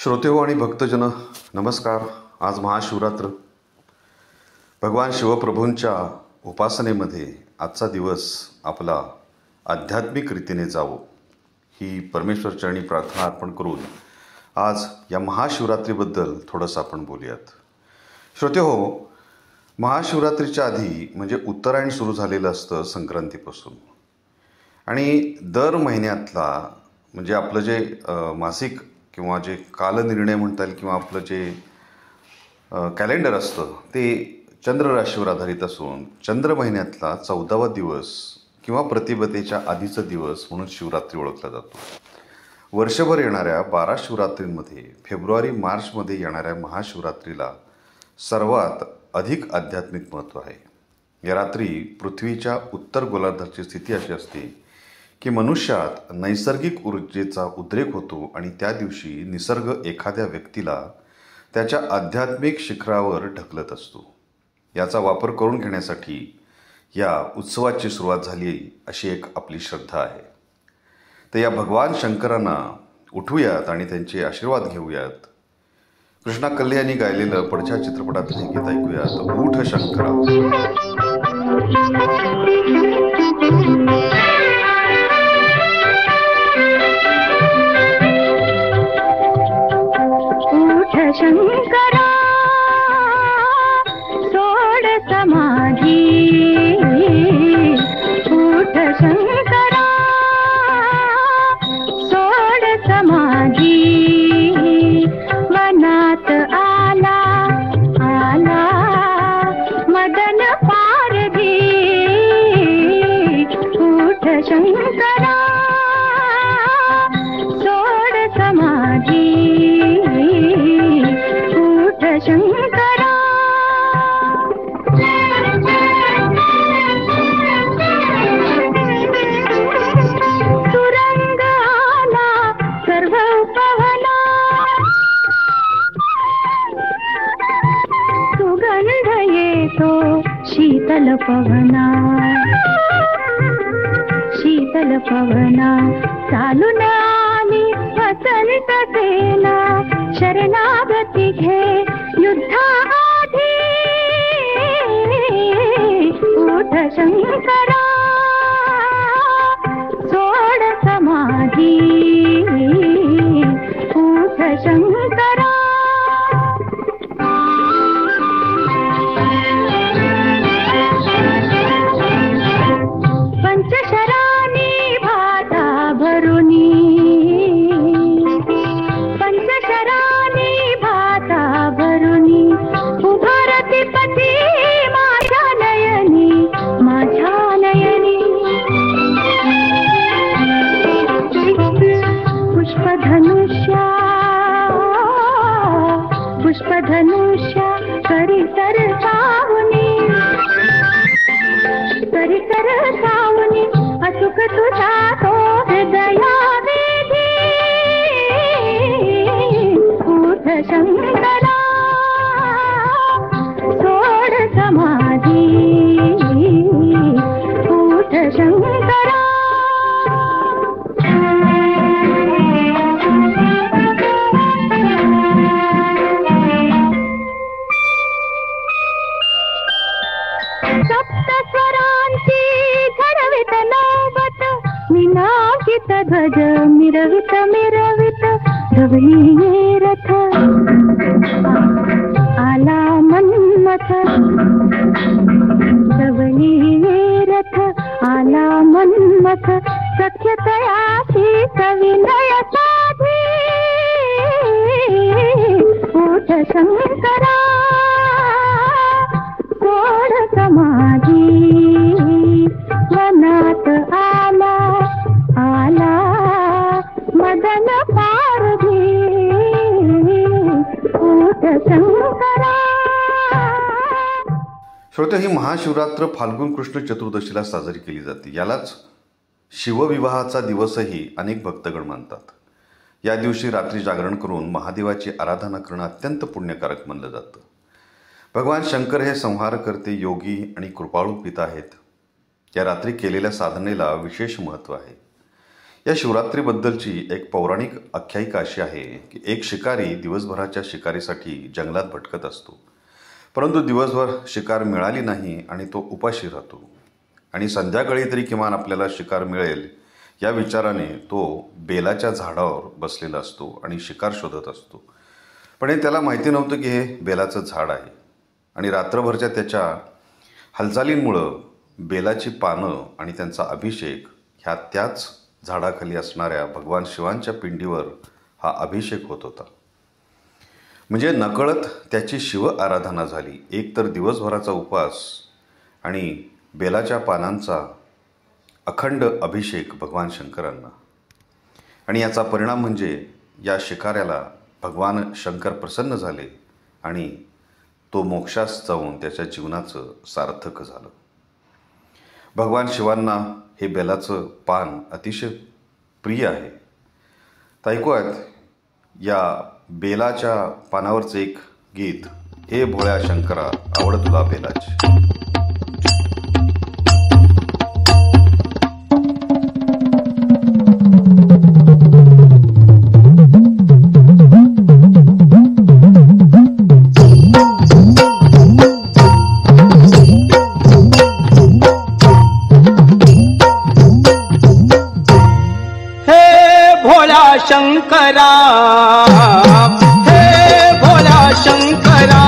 श्रोतेहो आणि भक्तजन नमस्कार. आज महाशिवरात्र. भगवान शिवप्रभूंच्या उपासनेमध्ये आजचा दिवस आपला आध्यात्मिक रीतीने जावो ही परमेश्वरचरणी प्रार्थना अर्पण करून आज या महाशिवरात्रीबद्दल थोडंसं आपण बोलूयात. श्रोतेहो, महाशिवरात्रीच्या आधी म्हणजे उत्तरायण सुरू झालेलं असतं संक्रांतीपासून, आणि दर महिन्यातला म्हणजे आपलं जे मासिक किंवा जे कालनिर्णय म्हणता येईल किंवा आपलं जे कॅलेंडर असतं ते चंद्र राशीवर आधारित असून चंद्र महिन्यातला 14वा दिवस किंवा प्रतिपदेच्या आधीचा दिवस म्हणून शिवरात्री ओळखला जातो. वर्षभर येणाऱ्या 12 शिवरात्रींमध्ये फेब्रुवारी मार्चमध्ये येणाऱ्या महाशिवरात्रीला सर्वात अधिक आध्यात्मिक महत्त्व आहे. या रात्री पृथ्वीच्या उत्तर गोलार्धाची स्थिती अशी असते की मनुष्यात नैसर्गिक ऊर्जेचा उद्रेक होतो आणि त्या दिवशी निसर्ग एखाद्या व्यक्तीला त्याच्या आध्यात्मिक शिखरावर ढकलत असतो. याचा वापर करून घेण्यासाठी या उत्सवाची सुरुवात झाली अशी एक आपली श्रद्धा आहे. तर या भगवान शंकरांना उठूयात आणि त्यांचे आशीर्वाद घेऊयात. कृष्णा कल्ले यांनी गायलेलं पुढच्या चित्रपटातलं हे गीत ऐकूयात, उठ शंकरा. शंकरा सोड समाधी, उठ शंकरा सोड समाधी, मनात आला आला मदन पारधी, उठ शंकरा सोड समाधी, शंकरा. सुरंग आला सर्व पवना, सुगंध येतो शीतल पवना, शीतल पवना चालून आली वसंत सेना, शरणागती घे युद्धाआधी, उठ शंकरा सोड समाधी, उठ शंकरा. पंचशरानी भाता भरुनी, पंचशरानी भाता भरुनी, उभारती पती माझ्या नयनी, माझ्या नयनी. पुष्पधनुष्या पुष्पधनुष्या करी तर सावनी, करी तर सावनी, अचूक तुझा तो हृदया वेधी, उठ शंकरा सोड समाधी, उठ शंकरा. सप्तस्वरांची झडवित नौबत, मीनांकित ध्वज मिरवित मिरवित, धवली रथ आला मन्मथ, धवली रथ आला मन्मथ, सख्यतयाशी सविनय साधी, उठ शंकरा सोड समाधी, मनात आला आला मदन पारधी, उठ शंकरा. श्रोते, ही महाशिवरात्र फाल्गुन कृष्ण चतुर्दशीला साजरी केली जाते. यालाच शिवविवाहाचा दिवसही अनेक भक्तगण मानतात. या दिवशी रात्री जागरण करून महादेवाची आराधना करणं अत्यंत पुण्यकारक मानलं जातं. भगवान शंकर हे संहारकर्ते, योगी आणि कृपाळू पिता आहेत. या रात्री केलेल्या साधनेला विशेष महत्त्व आहे. या शिवरात्रीबद्दलची एक पौराणिक आख्यायिका अशी आहे की एक शिकारी दिवसभराच्या शिकारीसाठी जंगलात भटकत असतो, परंतु दिवसभर शिकार मिळाली नाही आणि तो उपाशी राहतो आणि संध्याकाळी तरी किमान आपल्याला शिकार मिळेल या विचाराने तो बेलाच्या झाडावर बसलेला असतो आणि शिकार शोधत असतो. पण हे त्याला माहिती नव्हतं की हे बेलाचं झाड आहे आणि रात्रभरच्या त्याच्या हालचालींमुळं बेलाची पानं आणि त्यांचा अभिषेक ह्या त्याच झाडाखाली असणाऱ्या भगवान शिवांच्या पिंडीवर हा अभिषेक होत होता. म्हणजे नकळत त्याची शिव आराधना झाली. एक तर दिवसभराचा उपवास आणि बेलाच्या पानांचा अखंड अभिषेक भगवान शंकरांना, आणि याचा परिणाम म्हणजे या शिकाऱ्याला भगवान शंकर प्रसन्न झाले आणि तो मोक्षास जाऊन त्याच्या जीवनाचं सार्थक झालं. भगवान शिवांना हे बेलाचं पान अतिशय प्रिय आहे. तर ऐकूयात या बेलाच्या पानावरचं एक गीत, हे भोळ्या शंकरा आवड तुला बेलाची. शंकरा हे भोला शंकरा,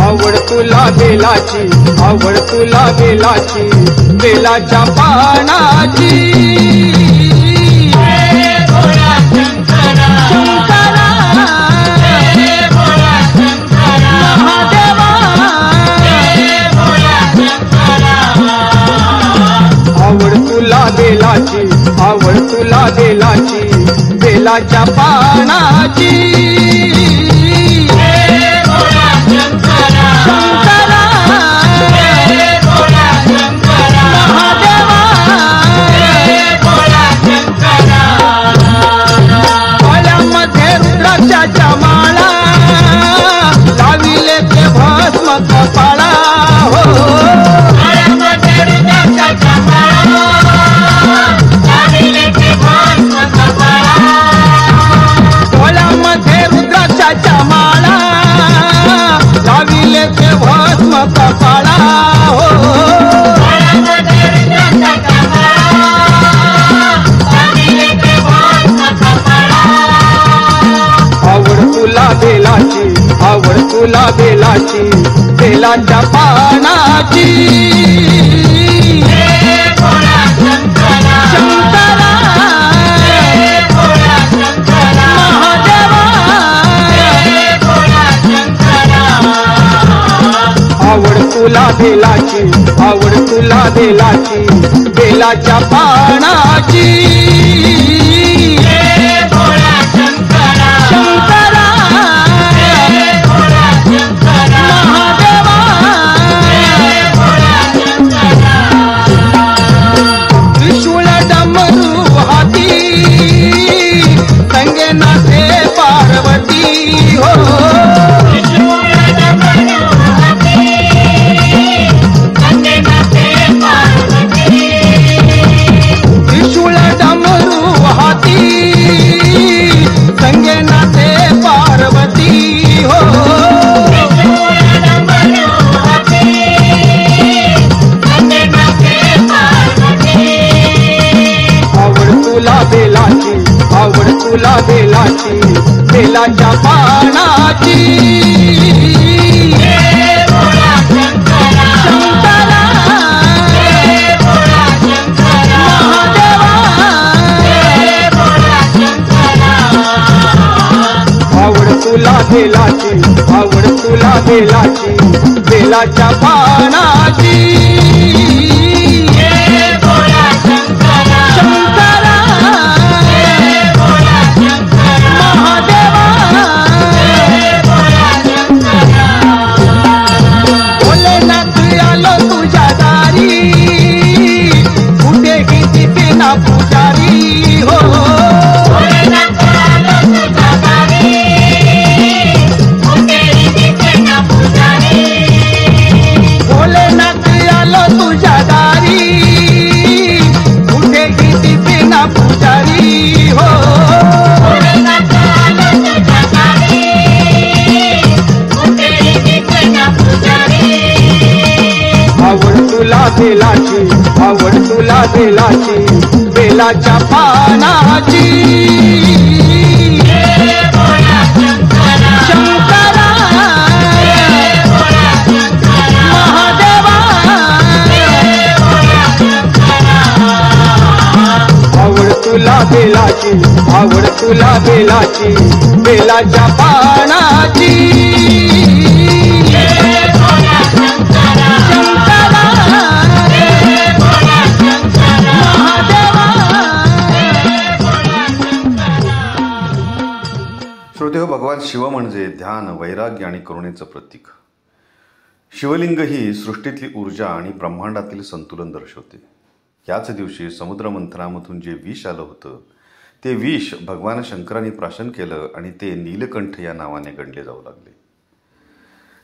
आवड तुला बेलाची, आवड तुला बेलाची, बेलाच्या पानाची. हे भोला शंकरा, शंकरा हे भोला शंकरा, महादेवा हे भोला शंकरा, आवड तुला बेलाची, आवड तुला बेलाची, बेलाच्या पानाची. हे भोला शंकरा, शंकरा हे भोला शंकरा, महादेवा हे भोला शंकरा, गळ्यामध्ये रुद्राक्षाच्या माळा, लाविले ते भस्म कपाळा. हो गळ्यामध्ये रुद्राक्षाच्या माळा, डोळ्यामध्ये रुद्राक्षाच्या माळा, लाविले ते भस्म कपाळा. हो आवड तुला बेलाची, आवड तुला बेलाची, बेलाच्या पानाची. शंकरा आवड तुला बेलाची, आवड तुला बेलाची, बेलाच्या पानाची. हे भोला शंकरा, शंकरा हे भोला शंकरा, महादेवा हे भोला शंकरा, त्रिशूळ डमरू हाती, संगे नाचे पार्वती. हो संगे नाचे पार्वती. हो आवड तुला बेलाची, आवड तुला बेलाची, बेलाच्या पानाची. शंकरा आवड तुला बेलाची, आवड तुला बेलाची, बेलाच्या पानाची. हे भोला शंकरा, शंकरा हे भोला शंकरा, महादेवा हे भोला शंकरा, भोलेनाथ आलो तुझ्या दारी, कुठे किती ना पुजारी. हो भोलेनाथ आलो तुझ्या दारी, भोलेनाथ आलो बेलाची बेलाच्या पानाची शंकरा महादेवा आवड तुला बेलाची आवड तुला बेलाची बेलाच्या पानाची श्रोते हो, भगवान शिव म्हणजे ध्यान, वैराग्य आणि करुणेचं प्रतीक. शिवलिंग ही सृष्टीतली ऊर्जा आणि ब्रह्मांडातील संतुलन दर्शवते. याच दिवशी समुद्र मंथनामधून जे विष आलं होतं ते विष भगवान शंकरांनी प्राशन केलं आणि ते नीलकंठ या नावाने गणले जाऊ लागले.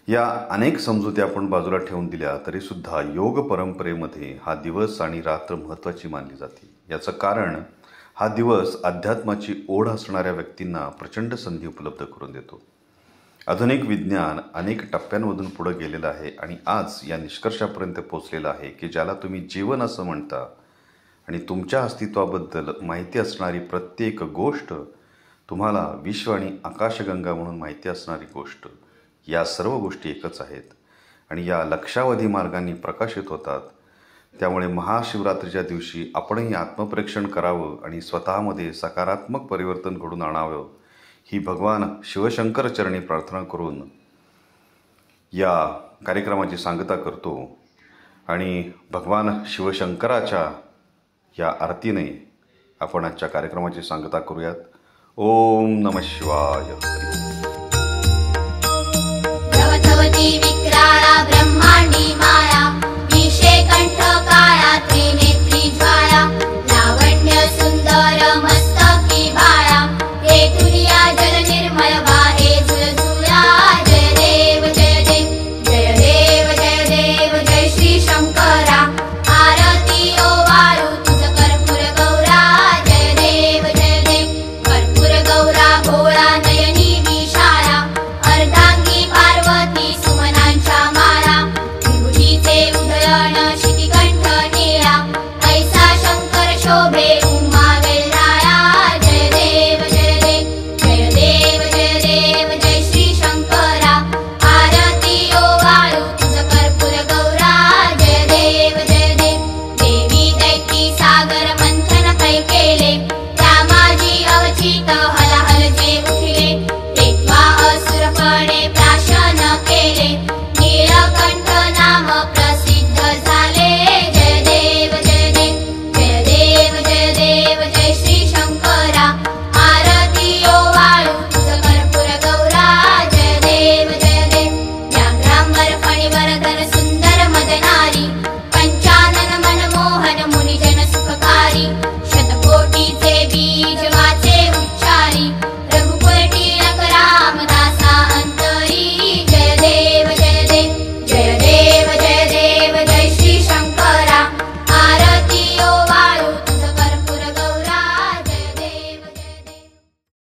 या अनेक समजुती आपण बाजूला ठेवून दिल्या तरी सुद्धा योग परंपरेमध्ये हा दिवस आणि रात्र महत्त्वाची मानली जाते. याचं कारण हा दिवस अध्यात्माची ओढ असणाऱ्या व्यक्तींना प्रचंड संधी उपलब्ध करून देतो. आधुनिक विज्ञान अनेक टप्प्यांमधून पुढे गेलेलं आहे आणि आज या निष्कर्षापर्यंत पोहोचलेलं आहे की ज्याला तुम्ही जीवन असं म्हणता आणि तुमच्या अस्तित्वाबद्दल माहिती असणारी प्रत्येक गोष्ट, तुम्हाला विश्व आणि आकाशगंगा म्हणून माहिती असणारी गोष्ट, या सर्व गोष्टी एकच आहेत आणि या लक्षावधी मार्गांनी प्रकाशित होतात. त्यामुळे महाशिवरात्रीच्या दिवशी आपणही आत्मपरीक्षण करावं आणि स्वतःमध्ये सकारात्मक परिवर्तन घडून आणावं ही भगवान शिवशंकर चरणी प्रार्थना करून या कार्यक्रमाची सांगता करतो. आणि भगवान शिवशंकराच्या या आरतीने आपण आजच्या कार्यक्रमाची सांगता करूयात. ओम नमः शिवाय.